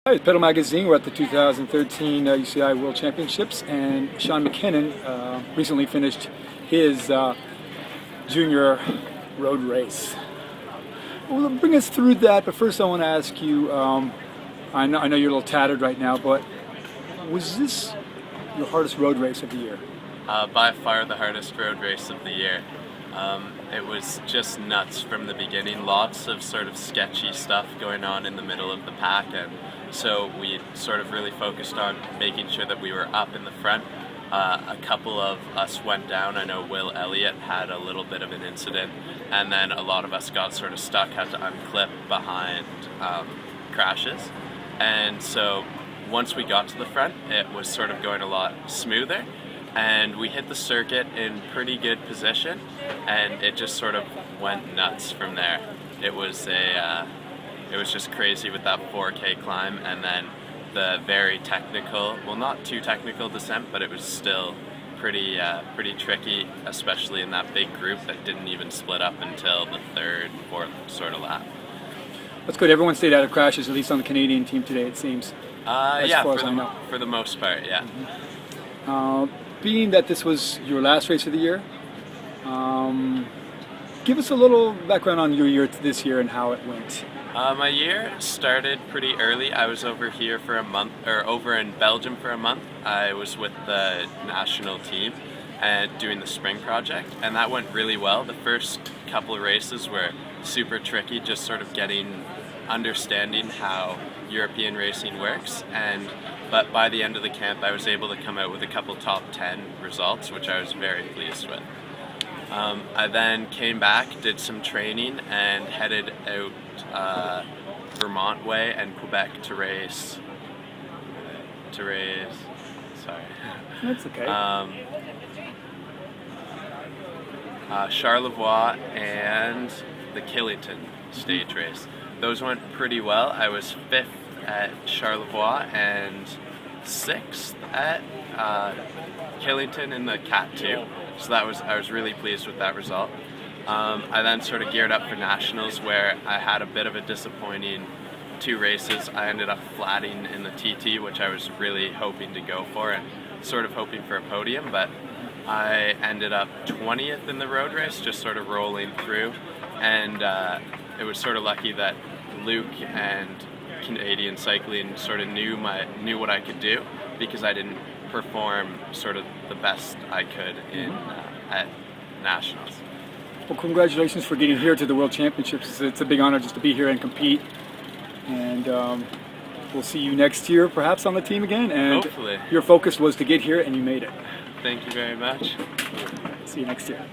Hi, it's Pedal Magazine. We're at the 2013 UCI World Championships, and Sean Mackinnon recently finished his junior road race. Well, bring us through that, but first I want to ask you, I know you're a little tattered right now, but was this your hardest road race of the year? By far the hardest road race of the year. It was just nuts from the beginning. Lots of sort of sketchy stuff going on in the middle of the pack, and so we sort of really focused on making sure that we were up in the front. A couple of us went down. I know Will Elliott had a little bit of an incident, and then a lot of us got sort of stuck, had to unclip behind crashes. And so once we got to the front, it was sort of going a lot smoother. And we hit the circuit in pretty good position, and it just sort of went nuts from there. It was just crazy with that 4K climb, and then the very technical, well, not too technical descent, but it was still pretty tricky, especially in that big group that didn't even split up until the third, fourth sort of lap. That's good. Everyone stayed out of crashes, at least on the Canadian team today, it seems. Yeah, for the most part, yeah. Being that this was your last race of the year, give us a little background on your year this year and how it went. My year started pretty early. I was over here for a month, or over in Belgium for a month. I was with the national team and doing the spring project, and that went really well. The first couple of races were super tricky, just sort of understanding how European racing works, but by the end of the camp I was able to come out with a couple top 10 results, which I was very pleased with. I then came back, did some training, and headed out Vermont way and Quebec to race. Sorry. That's okay. Charlevoix and the Killington stage race. Those went pretty well. I was 5th at Charlevoix and 6th at Killington in the Cat 2. So I was really pleased with that result. I then sort of geared up for nationals, where I had a bit of a disappointing 2 races. I ended up flatting in the TT, which I was really hoping to go for and sort of hoping for a podium, but I ended up 20th in the road race, just sort of rolling through, and it was sort of lucky that Luke and Canadian Cycling sort of knew what I could do, because I didn't perform sort of the best I could at nationals. Well, congratulations for getting here to the World Championships. It's a big honor just to be here and compete, and we'll see you next year perhaps on the team again, and hopefully. Your focus was to get here and you made it. Thank you very much. See you next year.